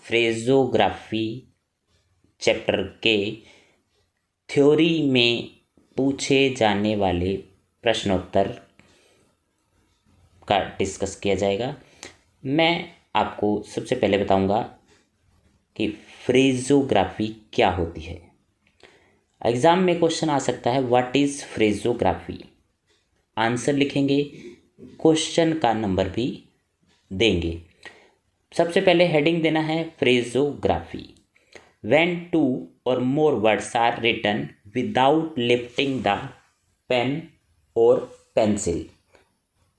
फ्रेजोग्राफी chapter के theory में पूछे जाने वाले प्रश्नोत्तर का डिस्कस किया जाएगा। मैं आपको सबसे पहले बताऊंगा कि फ्रेजोग्राफी क्या होती है। एग्जाम में क्वेश्चन आ सकता है व्हाट इज फ्रेजोग्राफी, आंसर लिखेंगे, क्वेश्चन का नंबर भी देंगे। सबसे पहले हेडिंग देना है फ्रेजोग्राफी। व्हेन टू और more words are written without lifting the pen और pencil,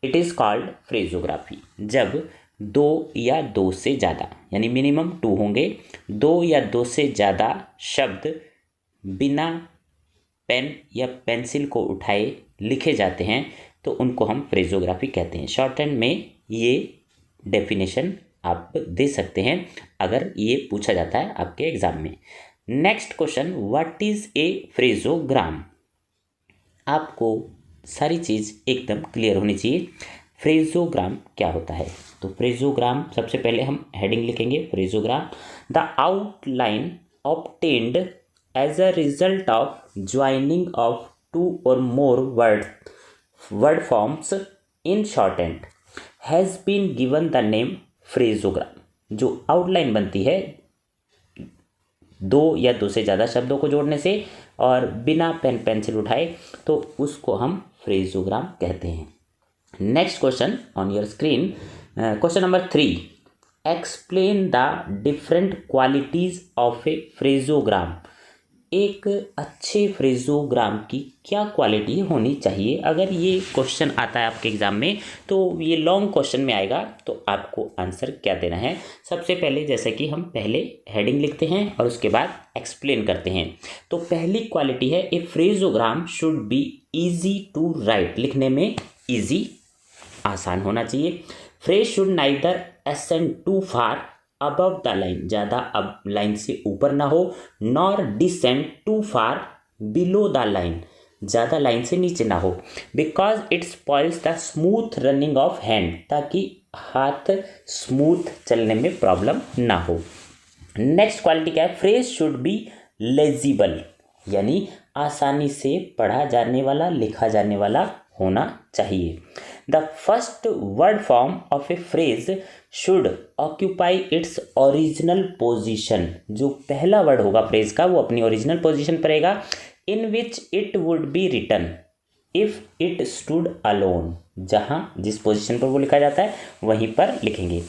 it is called phraseography. जब दो या दो से ज़्यादा यानी मिनिमम टू होंगे, दो या दो से ज़्यादा शब्द बिना पेन या पेंसिल को उठाए लिखे जाते हैं तो उनको हम फ्रेजोग्राफी कहते हैं। शॉर्ट हैंड में ये डेफिनेशन आप दे सकते हैं अगर ये पूछा जाता है आपके एग्जाम में। Next question, what is a phraseogram. आपको सारी चीज़ एकदम क्लियर होनी चाहिए। फ्रेजोग्राम क्या होता है, तो फ्रेजोग्राम सबसे पहले हम हेडिंग लिखेंगे phraseogram, the outline obtained as a result of joining of two और more word forms in shorthand has been given the name phraseogram. जो आउटलाइन बनती है दो या दो से ज़्यादा शब्दों को जोड़ने से और बिना पेन पेंसिल उठाए तो उसको हम फ्रेजोग्राम कहते हैं। Next question on your screen, question number 3, explain the different qualities of a phraseogram. एक अच्छे फ्रेजोग्राम की क्या क्वालिटी होनी चाहिए। अगर ये क्वेश्चन आता है आपके एग्जाम में तो ये लॉन्ग क्वेश्चन में आएगा, तो आपको आंसर क्या देना है। सबसे पहले जैसे कि हम पहले हेडिंग लिखते हैं और उसके बाद एक्सप्लेन करते हैं। तो पहली क्वालिटी है a phraseogram should be easy to write, लिखने में इजी आसान होना चाहिए। Phrase should neither ascend too far above the line, ज़्यादा अब लाइन से ऊपर ना हो, nor descend too far below the line, ज़्यादा लाइन से नीचे ना हो, because it spoils the smooth running of hand, ताकि हाथ स्मूथ चलने में प्रॉब्लम ना हो। नेक्स्ट क्वालिटी क्या है, फ्रेज शुड बी लेजिबल, यानी आसानी से पढ़ा जाने वाला लिखा जाने वाला होना चाहिए। The first word form of a phrase should occupy its original position, जो पहला वर्ड होगा फ्रेज का वो अपनी ओरिजिनल पोजिशन पर रहेगा। In which it would be written if it stood alone, जहाँ जिस पोजिशन पर वो लिखा जाता है वहीं पर लिखेंगे।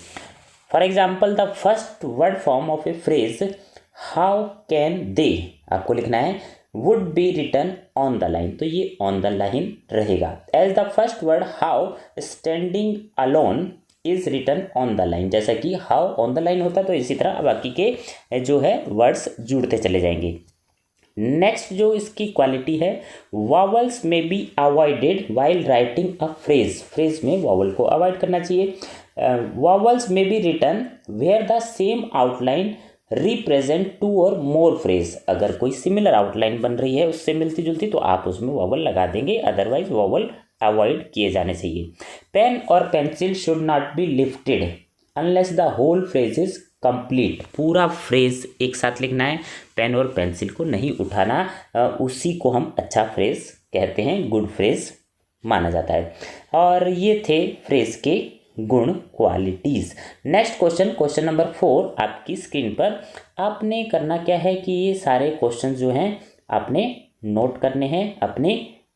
For example, the first word form of a phrase how can they, आपको लिखना है would be written on the line, तो ये ऑन द लाइन रहेगा। As the first word how standing alone is written on the line, जैसा कि how on the line होता है तो इसी तरह बाकी के जो है वर्ड्स जुड़ते चले जाएंगे। नेक्स्ट जो इसकी क्वालिटी है, वॉवल्स में be avoided while writing a phrase, phrase में वॉवल को अवॉइड करना चाहिए। वॉवल्स में be written where the same outline represent two और मोर फ्रेज, अगर कोई सिमिलर आउटलाइन बन रही है उससे मिलती जुलती तो आप उसमें वॉवल लगा देंगे, अदरवाइज वॉवल अवॉइड किए जाने चाहिए। पेन और pencil should not be lifted unless the whole phrase is complete, पूरा फ्रेज एक साथ लिखना है, पेन और पेंसिल को नहीं उठाना, उसी को हम अच्छा फ्रेज कहते हैं, गुड फ्रेज माना जाता है। और ये थे फ्रेज के गुण qualities. Next question, question number 4 आपकी स्क्रीन पर। आपने करना क्या है कि ये सारे क्वेश्चन जो हैं आपने नोट करने हैं अपने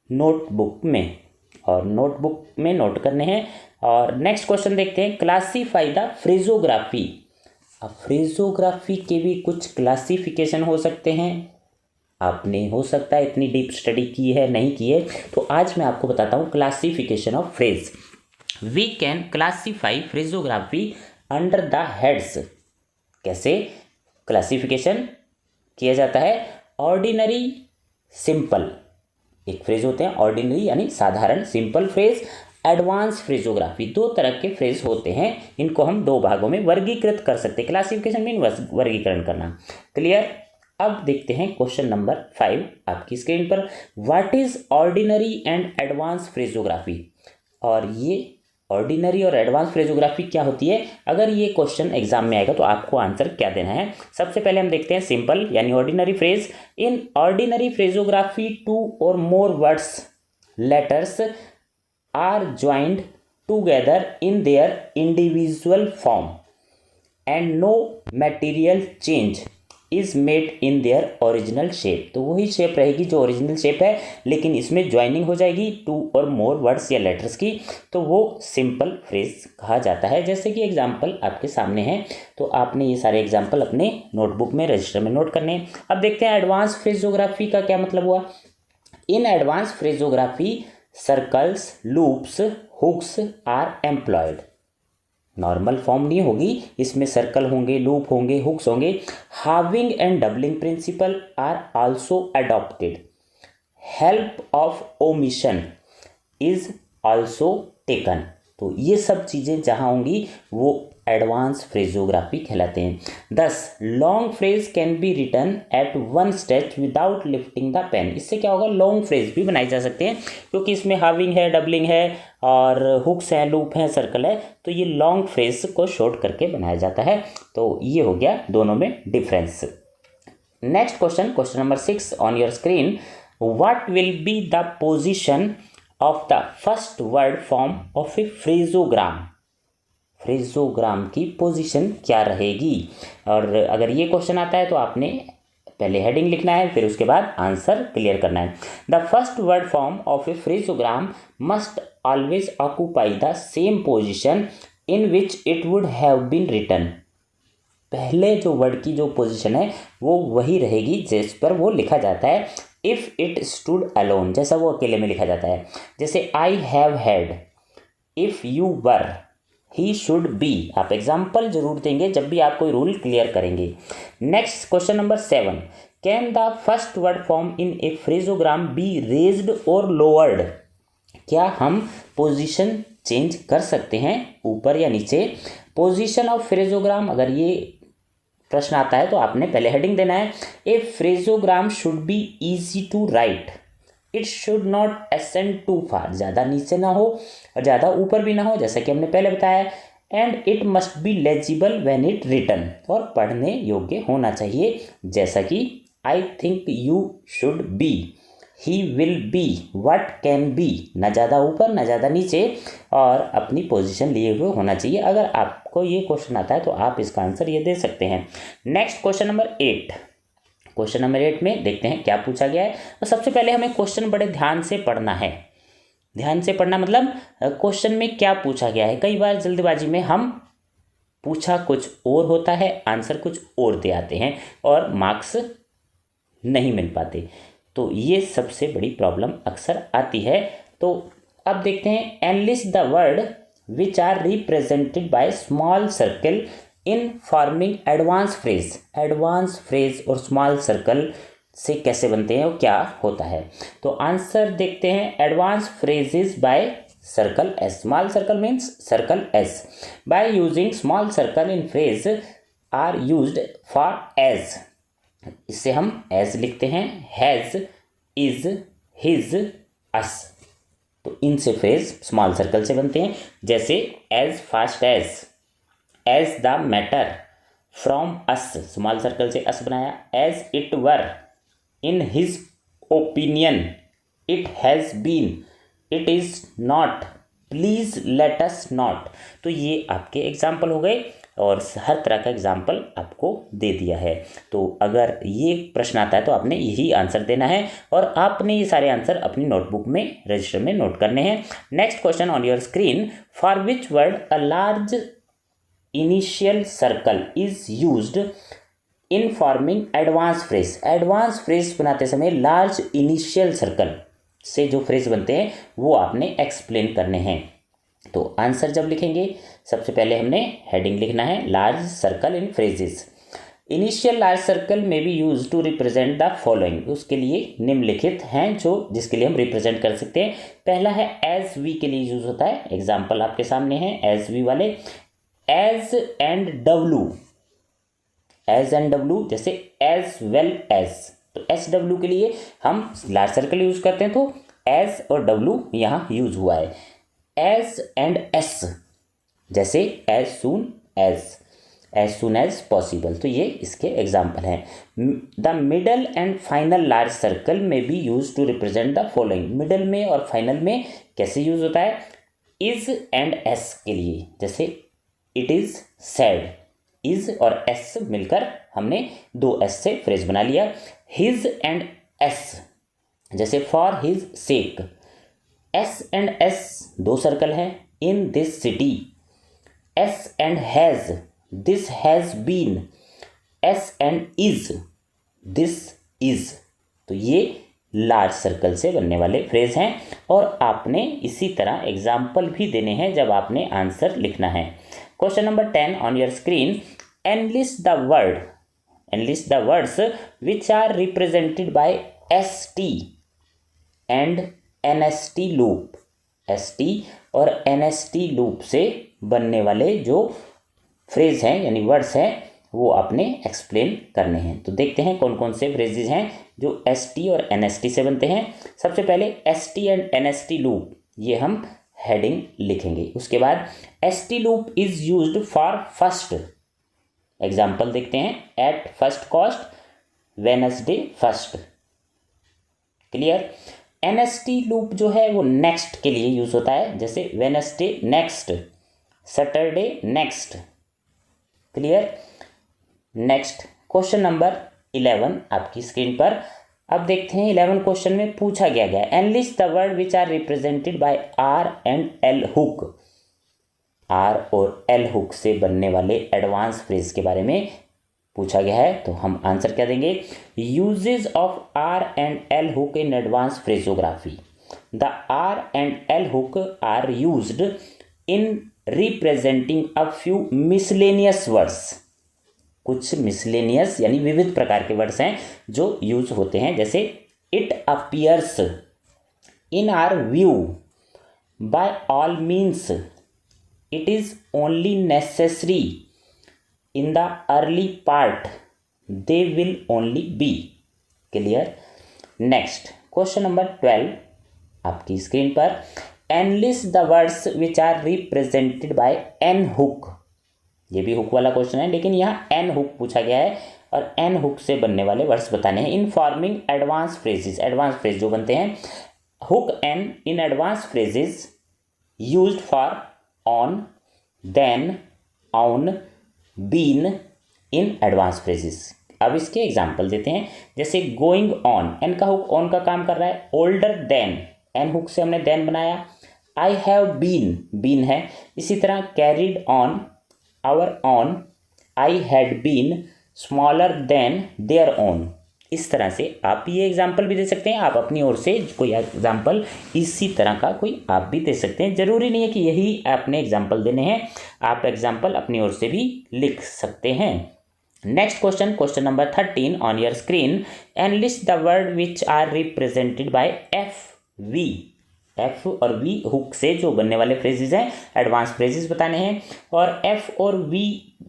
नोटबुक में, और नोटबुक में नोट करने हैं। और नेक्स्ट क्वेश्चन देखते हैं, क्लासीफाई द फ्रेजोग्राफी। अब फ्रेजोग्राफी के भी कुछ क्लासिफिकेशन हो सकते हैं, आपने हो सकता है इतनी डीप स्टडी की है नहीं की है, तो आज मैं आपको बताता हूँ classification of phrase. We can classify phraseography under the heads. कैसे क्लासिफिकेशन किया जाता है, ऑर्डिनरी, सिंपल, एक फ्रेज होते हैं ऑर्डिनरी यानी साधारण, सिंपल फ्रेज, एडवांस फ्रेजोग्राफी, दो तरह के फ्रेज होते हैं। इनको हम दो भागों में वर्गीकृत कर सकते हैं। क्लासिफिकेशन मीन वर्गीकरण करना। क्लियर। अब देखते हैं क्वेश्चन नंबर 5 आपकी स्क्रीन पर, what is ordinary and advance फ्रेजोग्राफी। और ये ऑर्डिनरी और एडवांस फ्रेजोग्राफी क्या होती है, अगर ये क्वेश्चन एग्जाम में आएगा तो आपको आंसर क्या देना है। सबसे पहले हम देखते हैं सिंपल यानी ordinary phrase. In ordinary phraseography two और more words letters are joined together in their individual form and no material change is made in their original shape. तो वही शेप रहेगी जो ओरिजिनल शेप है, लेकिन इसमें ज्वाइनिंग हो जाएगी टू और मोर वर्ड्स या लेटर्स की, तो वो सिंपल फ्रेज कहा जाता है। जैसे कि एग्जाम्पल आपके सामने है, तो आपने ये सारे एग्जाम्पल अपने नोटबुक में रजिस्टर में नोट करने हैं। अब देखते हैं एडवांस फ्रेजोग्राफी का क्या मतलब हुआ। In advance phraseography circles, loops, hooks are employed. Normal form नहीं होगी, इसमें सर्कल होंगे, लूप होंगे, हुक्स होंगे। Halving and doubling principle are also adopted. Help of omission is also taken. तो ये सब चीज़ें जहाँ होंगी वो एडवांस फ्रेजोग्राफी कहलाते हैं। Thus long phrase can be written at one stretch without lifting the pen. इससे क्या होगा, लॉन्ग फ्रेज भी बनाए जा सकते हैं, क्योंकि इसमें हार्विंग है, डबलिंग है और हुक्स है, लूप है, सर्कल है, तो ये लॉन्ग फ्रेज को शॉर्ट करके बनाया जाता है। तो ये हो गया दोनों में difference. Next question, question number 6 on your screen. What will be the position of the first word form of a phraseogram. Phraseogram की पोजीशन क्या रहेगी। और अगर ये क्वेश्चन आता है तो आपने पहले हेडिंग लिखना है, फिर उसके बाद आंसर क्लियर करना है। The first word form of a phraseogram must always occupy the same position in which it would have been written. पहले जो वर्ड की जो पोजीशन है वो वही रहेगी जिस पर वो लिखा जाता है। इफ इट स्टूड अलोन, जैसा वो अकेले में लिखा जाता है। जैसे I have had, if you were, he should be. आप एग्जाम्पल जरूर देंगे जब भी आप कोई रूल क्लियर करेंगे। Next question number 7, can the first word form in a phraseogram be raised or lowered. क्या हम पोजीशन चेंज कर सकते हैं ऊपर या नीचे। पोजीशन ऑफ फ्रेजोग्राम, अगर ये प्रश्न आता है तो आपने पहले हेडिंग देना है। A phraseogram should be easy to write, it should not ascend too far. ज़्यादा नीचे ना हो और ज़्यादा ऊपर भी ना हो, जैसा कि हमने पहले बताया। And it must be legible when it written, और पढ़ने योग्य होना चाहिए, जैसा कि I think you should be, he will be, what can be. ना ज़्यादा ऊपर ना ज़्यादा नीचे, और अपनी पोजीशन लिए हुए होना चाहिए। अगर आपको ये क्वेश्चन आता है तो आप इसका आंसर ये दे सकते हैं। Next question number 8। Question number 8 में देखते हैं क्या पूछा गया है। तो सबसे पहले हमें क्वेश्चन बड़े ध्यान से पढ़ना है। ध्यान से पढ़ना मतलब क्वेश्चन में क्या पूछा गया है। कई बार जल्दबाजी में हम पूछा कुछ और होता है, आंसर कुछ और दे आते हैं और मार्क्स नहीं मिल पाते। तो ये सबसे बड़ी प्रॉब्लम अक्सर आती है। तो अब देखते हैं, enlist the word which are represented by small circle in forming advance phrase. Advance phrase और स्मॉल सर्कल से कैसे बनते हैं और क्या होता है। तो आंसर देखते हैं, advance phrases by circle S. Small circle means circle S. By using small circle in phrase are used for as. इससे हम एज लिखते हैं, हैज, इज, हिज, अस। तो इनसे फ्रेज स्मॉल सर्कल से बनते हैं, जैसे as fast as the matter, from us, small circle से अस बनाया। As it were, in his opinion, it has been, it is not, please let us not. तो ये आपके एग्जाम्पल हो गए और हर तरह का एग्जाम्पल आपको दे दिया है। तो अगर ये प्रश्न आता है तो आपने यही आंसर देना है और आपने ये सारे आंसर अपनी नोटबुक में रजिस्टर में नोट करने हैं। Next question on your screen, for which word a large initial circle is used in forming advance phrase. Advance phrase बनाते समय लार्ज इनिशियल सर्कल से जो फ्रेज बनते हैं वो आपने एक्सप्लेन करने हैं। तो आंसर जब लिखेंगे, सबसे पहले हमने हेडिंग लिखना है, large circle in phrases. Initial large circle may be use to represent the following. उसके लिए निम्नलिखित हैं जो जिसके लिए हम रिप्रेजेंट कर सकते हैं। पहला है एज वी के लिए यूज होता है। एग्जाम्पल आपके सामने है एज वी वाले। As and W, as and W, जैसे एज वेल एज। तो एस डब्लू के लिए हम लार्ज सर्कल यूज करते हैं, तो एज और डब्लू यहाँ यूज हुआ है। एज एंड एस, जैसे एज सून एज पॉसिबल, तो ये इसके एग्जाम्पल हैं। The middle and final large circle may be use to represent the following. Middle में और फाइनल में कैसे यूज होता है? इज एंड एस के लिए, जैसे इट इज सैड, इज और एस मिलकर हमने दो एस से फ्रेज बना लिया। हिज एंड एस, जैसे for his sake, S and S दो सर्कल है। In this city, S and has, this has been, S and is, this is. तो ये लार्ज सर्कल से बनने वाले फ्रेज हैं और आपने इसी तरह एग्जाम्पल भी देने हैं जब आपने आंसर लिखना है। Question number 10 on your screen, enlist the words which are represented by ST and NST loop. ST और NST लूप से बनने वाले जो फ्रेज हैं यानी वर्ड्स हैं वो आपने एक्सप्लेन करने हैं। तो देखते हैं कौन कौन से फ्रेजेज हैं जो ST और NST से बनते हैं। सबसे पहले ST एंड NST लूप, ये हम हेडिंग लिखेंगे। उसके बाद ST loop is used for first, example देखते हैं, at first cost, Wednesday first, clear. NST loop जो है वो नेक्स्ट के लिए यूज होता है, जैसे Wednesday next, Saturday next, clear. Next question number 11 आपकी स्क्रीन पर। अब देखते हैं 11 क्वेश्चन में पूछा गया enlist the word which are represented by R and L hook. R और L हुक से बनने वाले एडवांस फ्रेज के बारे में पूछा गया है, तो हम आंसर क्या देंगे? Usages of R and L hook in advance phraseography. The R and L hook are used in representing a few miscellaneous words. कुछ मिसलेनियस यानी विविध प्रकार के वर्ड्स हैं जो यूज होते हैं, जैसे it appears, in our view, by all means, it is only necessary, in the early part, they will only be, clear. Next question number 12 आपकी स्क्रीन पर, enlist the words which are represented by N hook. ये भी hook वाला question है लेकिन यहाँ N hook पूछा गया है और N हुक से बनने वाले वर्ड्स बताने हैं in forming advance phrases. Advance phrase जो बनते हैं, hook N in advance phrases used for on, then, on, been in advance phrases. अब इसके एग्जाम्पल देते हैं, जैसे गोइंग ऑन, N का हुक ऑन का काम कर रहा है, ओल्डर देन, N हुक से हमने देन बनाया, आई हैव बीन है। इसी तरह carried on, our on, I had been, smaller than there on. इस तरह से आप ये एग्जाम्पल भी दे सकते हैं। आप अपनी ओर से कोई एग्जाम्पल इसी तरह का कोई आप भी दे सकते हैं, जरूरी नहीं है कि यही आपने एग्जाम्पल देने हैं, आप एग्जाम्पल अपनी ओर से भी लिख सकते हैं। Next question, question number 13 on your screen, enlist the word which are represented by FV। F और V हुक से जो बनने वाले फ्रेजेस हैं एडवांस फ्रेजेस बताने हैं, और F और V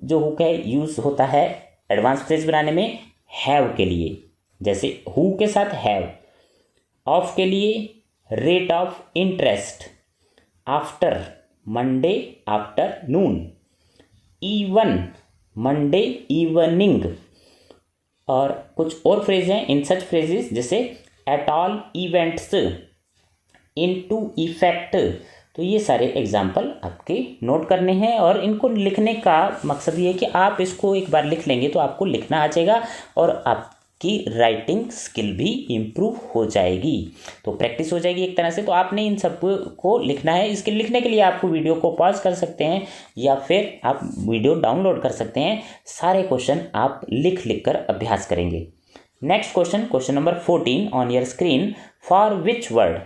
जो हुक है यूज होता है एडवांस फ्रेज बनाने में हैव के लिए, जैसे हु के साथ हैव, ऑफ के लिए rate of interest, after Monday afternoon, even Monday evening, और कुछ और फ्रेज हैं इन सच फ्रेजेस जैसे at all events, into effect. तो ये सारे एग्जाम्पल आपके नोट करने हैं और इनको लिखने का मकसद ये है कि आप इसको एक बार लिख लेंगे तो आपको लिखना आ जाएगा और आपकी राइटिंग स्किल भी इम्प्रूव हो जाएगी, तो प्रैक्टिस हो जाएगी एक तरह से। तो आपने इन सब को लिखना है। इसके लिखने के लिए आपको वीडियो को पॉज कर सकते हैं या फिर आप वीडियो डाउनलोड कर सकते हैं। सारे क्वेश्चन आप लिख कर अभ्यास करेंगे। Next question, question number 14 on your screen, for which word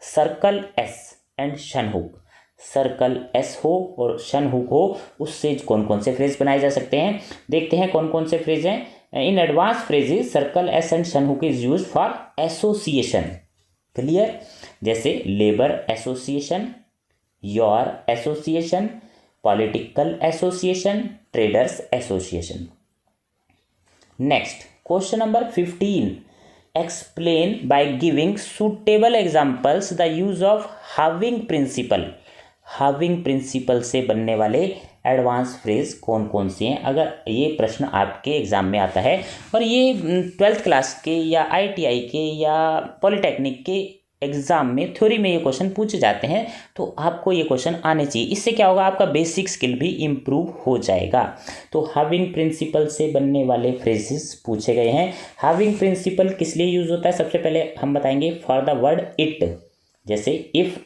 circle S and shun hook. Circle S हो और शन हुक हो, उससे कौन कौन से फ्रेज बनाए जा सकते हैं, देखते हैं कौन कौन से फ्रेज हैं। In advance phrases circle S and shun hook is used for association, clear, जैसे labour association, your association, political association, traders association. Next question number 15, explain by giving suitable examples the use of halving principle halving principle से बनने वाले advance phrase कौन कौन से हैं? अगर ये प्रश्न आपके एग्ज़ाम में आता है और ये 12th क्लास के या ITI के या पॉलिटेक्निक के एग्ज़ाम में थ्योरी में ये क्वेश्चन पूछे जाते हैं, तो आपको ये क्वेश्चन आने चाहिए। इससे क्या होगा, आपका बेसिक स्किल भी इम्प्रूव हो जाएगा। तो हैविंग प्रिंसिपल से बनने वाले फ्रेजेस पूछे गए हैं। हैविंग प्रिंसिपल किस लिए यूज़ होता है? सबसे पहले हम बताएंगे फॉर द वर्ड इट, जैसे इफ़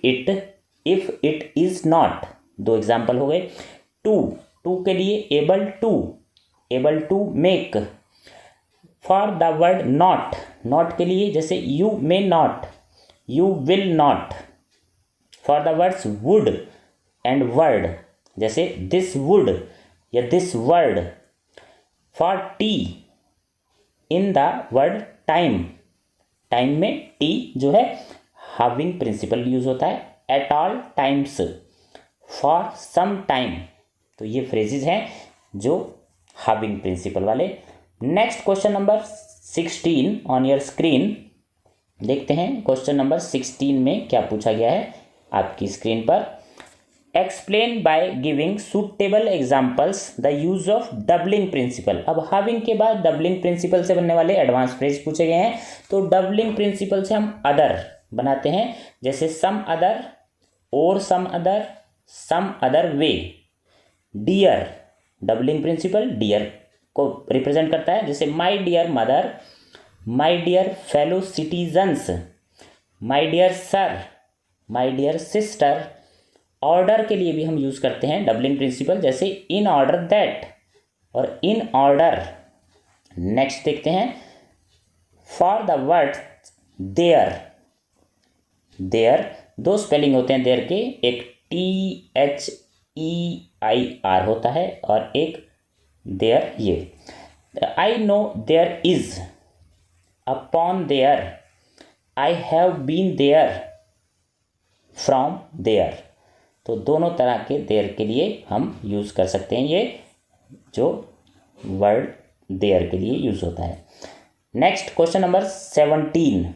इट इज़ नॉट, दो एग्जाम्पल हो गए। टू के लिए able to make. For the word not के लिए जैसे you may not, you will not. For the words would and word, जैसे दिस वुड या this word. For T in the word time में टी जो है हैविंग प्रिंसिपल यूज होता है। At all times, for some time. तो ये phrases हैं जो हैविंग प्रिंसिपल वाले। Next question number 16 on your screen. देखते हैं क्वेश्चन नंबर 16 में क्या पूछा गया है आपकी स्क्रीन पर। Explain by giving suitable examples the use of doubling principle. अब हैविंग के बाद डबलिंग प्रिंसिपल से बनने वाले एडवांस फ्रेज पूछे गए हैं। तो डबलिंग प्रिंसिपल से हम अदर बनाते हैं, जैसे सम अदर और some other way. Dear, doubling principle dear को रिप्रेजेंट करता है, जैसे my dear mother, my dear fellow citizens, my dear sir, my dear sister. Order के लिए भी हम यूज करते हैं डबलिंग प्रिंसिपल, जैसे इन ऑर्डर दैट और इन ऑर्डर। नेक्स्ट देखते हैं फॉर द वर्ड देयर। दो स्पेलिंग होते हैं देयर के, एक THEIR होता है और एक देयर। ये I know there is, upon there, I have been there, from there. तो दोनों तरह के देयर के लिए हम यूज़ कर सकते हैं, ये जो वर्ड देयर के लिए यूज़ होता है। Next question number 17।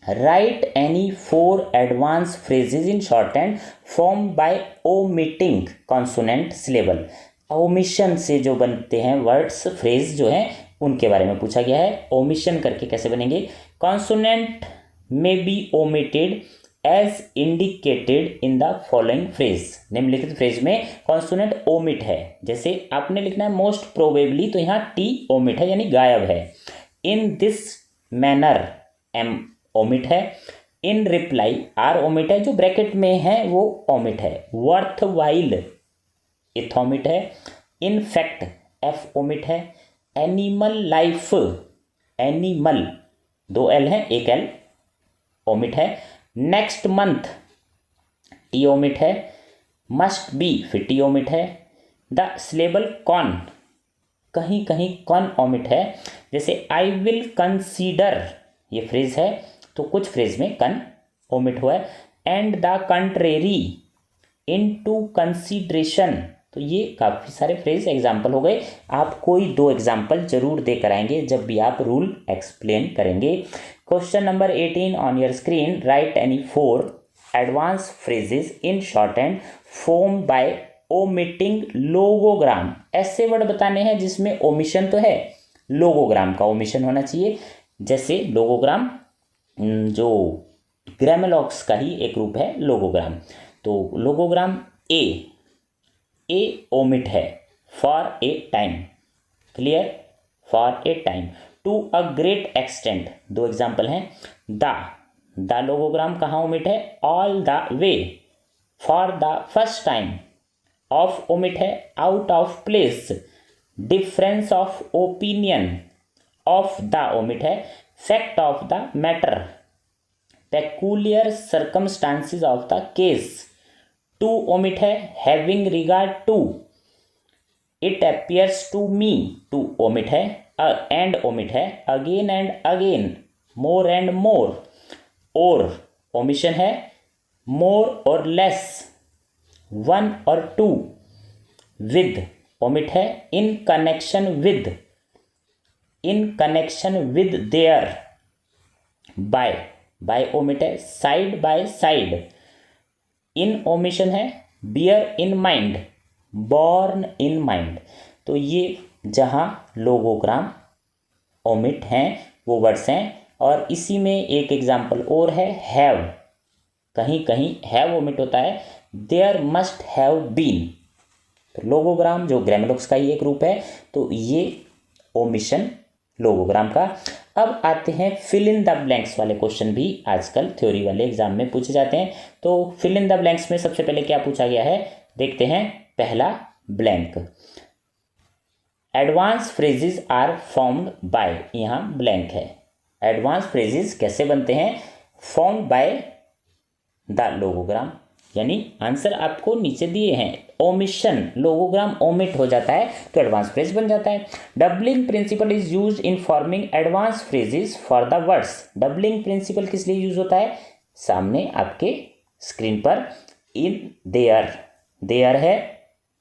Right any 4 advance phrases in short hand form by omitting consonant syllable. Omission से जो बनते हैं वर्ड्स फ्रेज जो हैं उनके बारे में पूछा गया है। ओमिशन करके कैसे बनेंगे? कॉन्सोनेंट में be omitted as indicated in the following phrase. निम्नलिखित फ्रेज में कॉन्सोनेंट ओमिट है, जैसे आपने लिखना है मोस्ट प्रोबेबली, तो यहाँ टी ओमिट है यानी गायब है। In this manner M omit है। इन रिप्लाई आर ओमिट है, जो ब्रैकेट में है वो ओमिट है। वर्थ वाइल इथ ओमिट है। इन फैक्ट एफ ओमिट है। एनिमल लाइफ, एनिमल 2 L है, 1 L ओमिट है। नेक्स्ट मंथ टी ओमिट है। मस्ट बी फिर टी ओमिट है। द सिलेबल कॉन, कहीं कहीं कॉन ओमिट है, जैसे आई विल कंसीडर ये फ्रेज है तो कुछ फ्रेज में कन ओमिट हुआ है। And the contrary, into consideration. तो ये काफ़ी सारे फ्रेज एग्जाम्पल हो गए। आप कोई 2 एग्जाम्पल जरूर देकर आएंगे जब भी आप रूल एक्सप्लेन करेंगे। Question number 18 on your screen. Write any 4 advance phrases in short hand form by omitting logogram. ऐसे वर्ड बताने हैं जिसमें ओमिशन तो है, लोगोग्राम का ओमिशन होना चाहिए। जैसे लोगोग्राम जो ग्रामेलॉक्स का ही एक रूप है लोगोग्राम। तो लोगोग्राम ए ओमिट है for a time, clear, for a time. To a great extent, 2 example हैं। द लोगोग्राम कहाँ ओमिट है? All the way. For the first time of omit है out of place. Difference of opinion of the omit है fact of the matter. Peculiar circumstances of the case. To omit है having regard to. It appears to me, to omit है। And omit है again and again, more and more. और omission है मोर और less, 1 और 2। With omit है in connection with, in connection with there. By omit है side by side. In omission है bear in mind, borne in mind, तो ये जहाँ लोगोग्राम ओमिट हैं वो वर्ड्स हैं। और इसी में एक एग्जाम्पल और है, हैव, कहीं कहीं हैव ओमिट होता है, देयर मस्ट हैव बीन, तो लोगोग्राम जो ग्रामेलोक्स का ही एक रूप है, तो ये ओमिशन लोगोग्राम का। अब आते हैं फिल इन द ब्लैंक्स वाले क्वेश्चन, भी आजकल थ्योरी वाले एग्जाम में पूछे जाते हैं। तो फिल इन द ब्लैंक्स में सबसे पहले क्या पूछा गया है, देखते हैं। पहला blank, advance phrases are formed by, यहाँ ब्लैंक है। एडवांस फ्रेजेस कैसे बनते हैं, फॉर्म्ड बाय द लोगोग्राम, यानी आंसर आपको नीचे दिए हैं। ओमिशन, लोगोग्राम ओमिट हो जाता है तो एडवांस फ्रेज बन जाता है। Doubling principle is used in forming advance phrases for the words. Doubling principle किस लिए यूज होता है, सामने आपके स्क्रीन पर इन देयर, देयर है,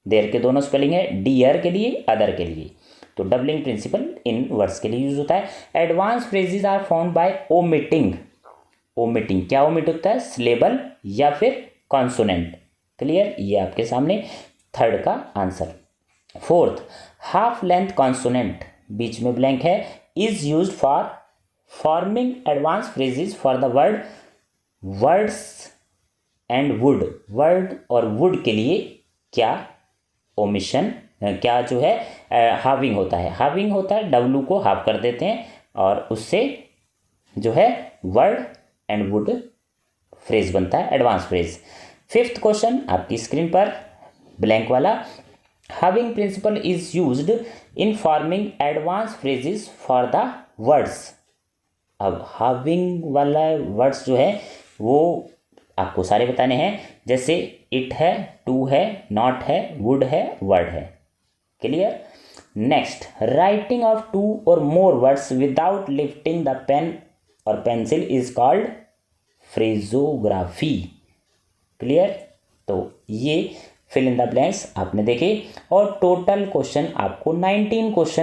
देयर के दोनों स्पेलिंग है, डियर के लिए, अदर के लिए, तो डबलिंग प्रिंसिपल इन वर्ड्स के लिए यूज होता है। Advance phrases are found by omitting, omitting क्या ओमिट होता है, सिलेबल या फिर कॉन्सोनेंट। क्लियर, ये आपके सामने थर्ड का answer. Fourth, half length consonant, बीच में ब्लैंक है, is used for forming advance phrases for the word words and would. Word और वुड के लिए क्या ओमिशन, क्या जो है हाविंग होता है, हाविंग होता है, डब्लू को हाफ कर देते हैं और उससे जो है वर्ड एंड वुड फ्रेज बनता है, एडवांस फ्रेज। फिफ्थ क्वेश्चन आपकी स्क्रीन पर ब्लैंक वाला, halving principle is used in forming advance phrases for the words. अब हाविंग वाला वर्ड्स जो है वो आपको सारे बताने हैं, जैसे इट है, टू है, नॉट है, वुड है, वर्ड है। Clear. Next, writing of two और more words without lifting the pen और pencil is called phraseography. Clear, तो ये फिल इन द ब्लैंक्स आपने देखे और टोटल क्वेश्चन आपको 19 क्वेश्चन